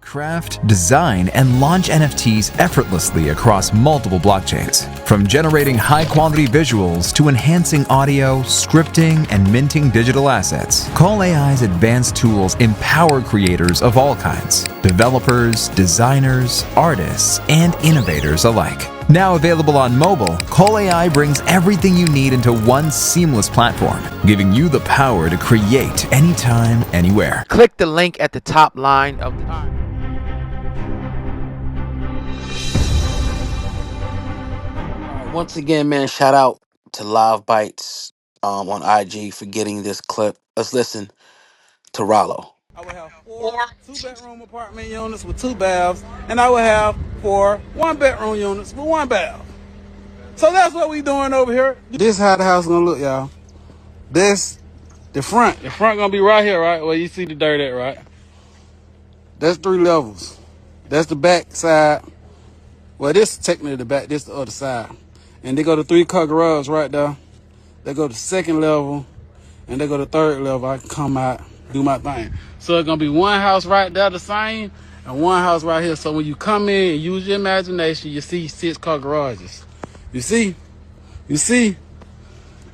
Craft, design, and launch NFTs effortlessly across multiple blockchains. From generating high-quality visuals to enhancing audio, scripting, and minting digital assets, CallAI's advanced tools empower creators of all kinds, developers, designers, artists, and innovators alike. Now available on mobile, CallAI brings everything you need into one seamless platform, giving you the power to create anytime, anywhere. Click the link at the top line of the... Once again, man, shout out to Live Bites on IG for getting this clip. Let's listen to Ralo. I would have four two-bedroom apartment units with 2 baths, and I would have 4 one-bedroom units with 1 bath. So that's what we doing over here. This how the house gonna look, y'all. This the front. The front gonna be right here, right? Where you see the dirt at, right? That's 3 levels. That's the back side. Well, this is technically the back. This the other side. And they go to 3-car garage right there. They go to 2nd level, and they go to 3rd level. I can come out, do my thing. So it's gonna be one house right there the same, and one house right here. So when you come in and use your imagination, you see 6-car garages. You see? You see?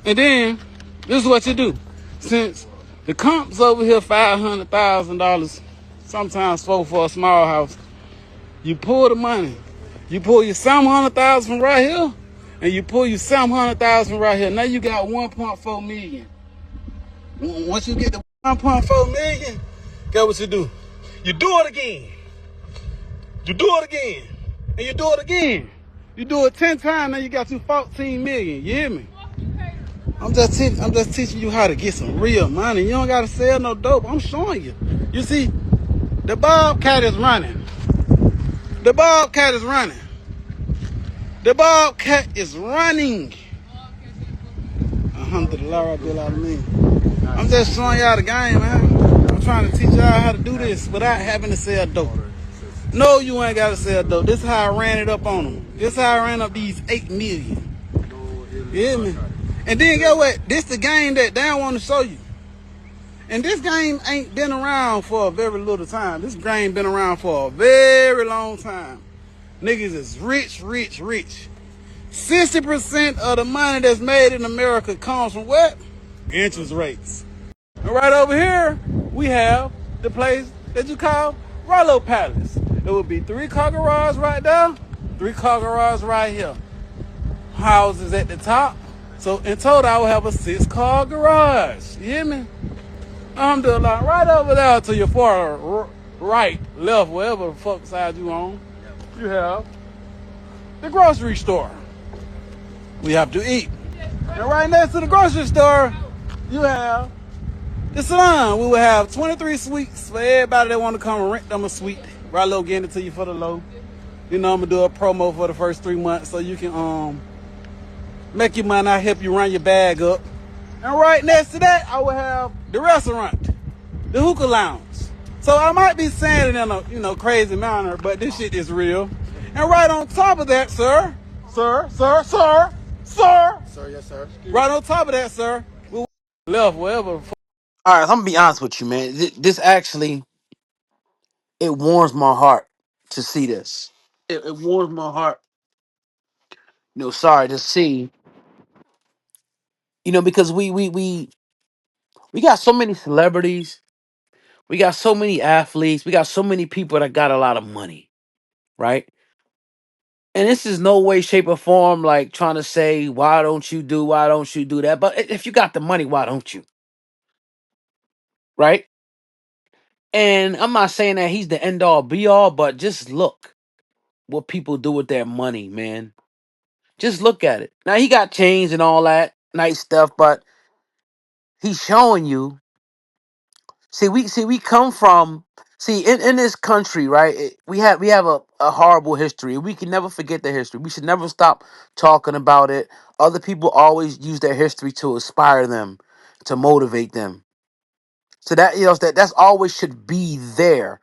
And then this is what you do. Since the comp's over here $500,000, sometimes for a small house, you pull the money. You pull your $700,000 from right here, and you pull your $700,000 from right here. Now you got 1.4 million. Once you get the 1.4 million, guess what you do? You do it again. You do it again. And you do it again. You do it 10 times, now you got you 14 million. You hear me? I'm just teaching you how to get some real money. You don't gotta sell no dope. I'm showing you. You see, the Bobcat is running. The Bobcat is running. The Bobcat is running. Alhamdulillah, Rabbil Alameen. I'm just showing y'all the game, man. I'm trying to teach y'all how to do this without having to sell dope. No, you ain't gotta sell dope. This is how I ran it up on them. This is how I ran up these 8 million. You hear me? And then get what? This the game that they don't want to show you. And this game ain't been around for a very little time. This game been around for a very long time. Niggas is rich, rich, rich. 60% of the money that's made in America comes from what? Interest rates. And right over here, we have the place that you call Ralo Palace. It would be 3-car garage right there, 3-car garage right here. Houses at the top. So in total, I will have a 6-car garage. You hear me? Alhamdulillah, right over there to your far right, left, wherever the fuck side you on, you have the grocery store. We have to eat. And right next to the grocery store, you have the salon. We will have 23 suites for everybody that want to come and rent them a suite. Ralo getting it to you for the low. You know, I'm gonna do a promo for the first 3 months so you can make your money. I help you run your bag up. And right next to that, I will have the restaurant, the hookah lounge. So I might be saying it in a crazy manner, but this shit is real. And right on top of that, sir, yes, sir. right on top of that, sir, we left wherever. All right, I'm gonna be honest with you, man. This actually, it warms my heart to see this. It warms my heart. Sorry to see. Because we got so many celebrities, we got so many athletes, we got so many people that got a lot of money, right? And this is no way, shape, or form like trying to say, why don't you do that? But if you got the money, why don't you? Right? And I'm not saying that he's the end all be all, but just look what people do with their money, man. Just look at it. Now he got chains and all that nice stuff, but he's showing you. We come from in this country, right? We have a horrible history. We can never forget the history. We should never stop talking about it. Other people always use their history to inspire them, to motivate them. So that's always should be there.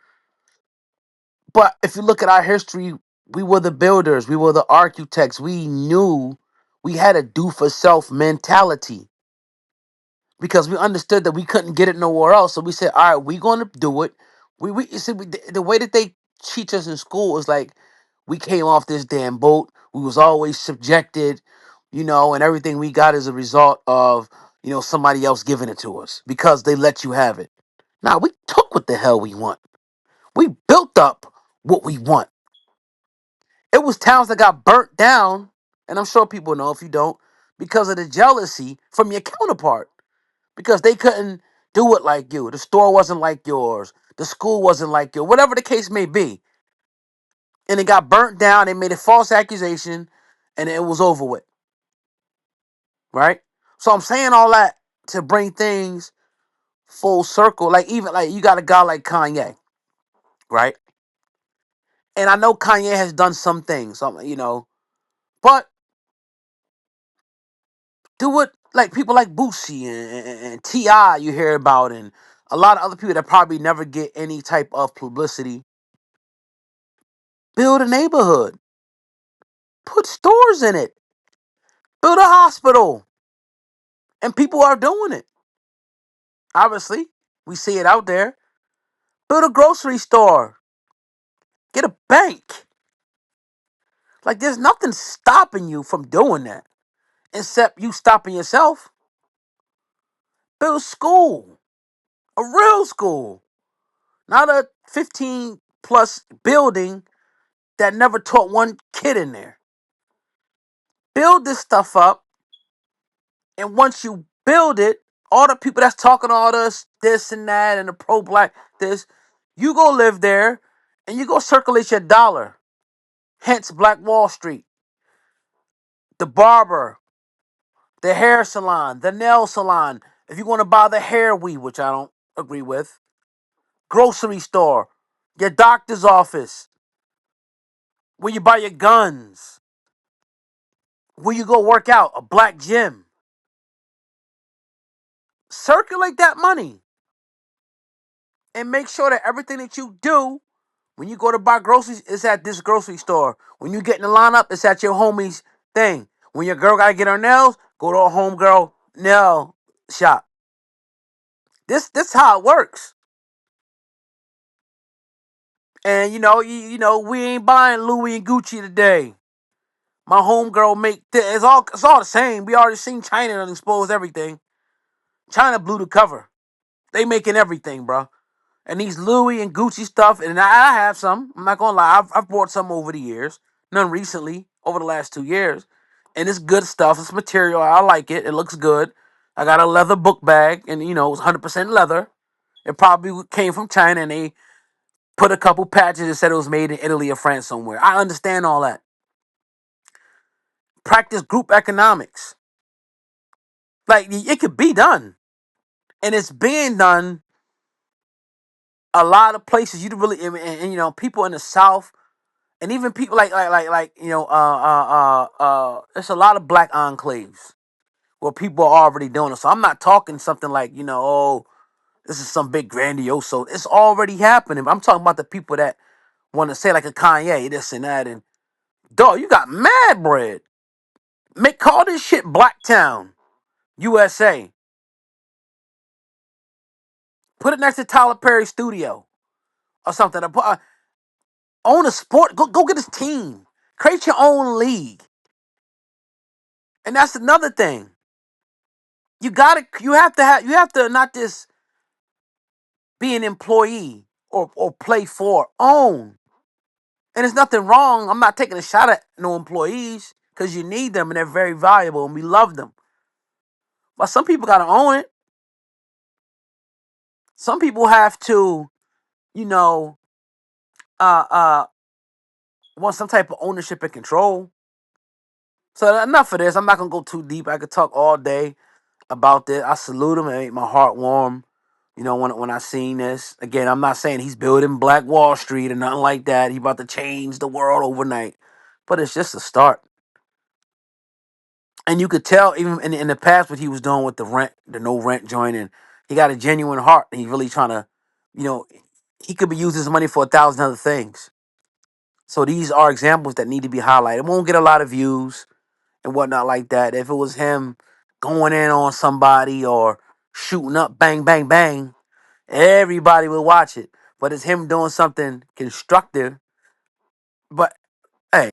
But if you look at our history, we were the builders, we were the architects. We knew we had a do for self mentality because we understood that we couldn't get it nowhere else. So we said, all right, we're going to do it. The way that they teach us in school is like we came off this damn boat. We was always subjected, and everything we got is a result of, somebody else giving it to us because they let you have it. Now we took what the hell we want. We built up what we want. It was towns that got burnt down, and I'm sure people know if you don't, because of the jealousy from your counterpart. Because they couldn't do it like you. The store wasn't like yours. The school wasn't like yours. Whatever the case may be. And it got burnt down. They made a false accusation, and it was over with. Right? So I'm saying all that to bring things full circle. Like even like you got a guy like Kanye, right? And I know Kanye has done some things, but do it like people like Boosie and T.I. you hear about, and a lot of other people that probably never get any type of publicity. Build a neighborhood. Put stores in it. Build a hospital. And people are doing it. Obviously, we see it out there. Build a grocery store. Get a bank. Like, there's nothing stopping you from doing that except you stopping yourself. Build a school. A real school. Not a 15 plus building that never taught one kid in there. Build this stuff up. And once you build it, all the people that's talking all this and that, and the pro-black this, you go live there, and you go circulate your dollar. Hence Black Wall Street, the barber, the hair salon, the nail salon. If you want to buy the hair weave, which I don't agree with, grocery store, your doctor's office, where you buy your guns, where you go work out, a black gym. Circulate that money and make sure that everything that you do when you go to buy groceries, it's at this grocery store. When you get in the lineup, it's at your homie's thing. When your girl gotta get her nails, go to a homegirl nail shop. This how it works. And we ain't buying Louis and Gucci today. My homegirl it's all the same. We already seen China and expose everything. China blew the cover. They making everything, bro. And these Louis and Gucci stuff, and I have some. I'm not gonna lie, I've bought some over the years. None recently, over the last 2 years. And it's good stuff. It's material. I like it. It looks good. I got a leather book bag, and it was 100% leather. It probably came from China, and they put a couple patches that said it was made in Italy or France somewhere. I understand all that. Practice group economics. Like, it could be done. And it's being done a lot of places. And people in the South, and even people there's a lot of black enclaves where people are already doing it. So I'm not talking something like, oh, this is some big grandiose. So it's already happening. I'm talking about the people that want to say like a Kanye, this and that. And dog, you got mad bread. Call this shit Blacktown, USA. Put it next to Tyler Perry studio or something. Own a sport. Go get his team. Create your own league. And that's another thing. You have to not just be an employee or play for, own. And there's nothing wrong. I'm not taking a shot at no employees because you need them and they're very valuable and we love them. But some people gotta own it. Some people have to, you know, uh want some type of ownership and control. So enough of this. I'm not gonna go too deep. I could talk all day about this. I salute him and it made my heart warm. When I seen this. Again, I'm not saying he's building Black Wall Street or nothing like that. He about to change the world overnight. But it's just a start. And you could tell even in the past what he was doing with the no rent joint, and he got a genuine heart. And he's really trying to, you know, he could be using his money for 1,000 other things. So these are examples that need to be highlighted. It won't get a lot of views and whatnot like that. If it was him going in on somebody or shooting up, bang, bang, bang, everybody would watch it. but it's him doing something constructive. But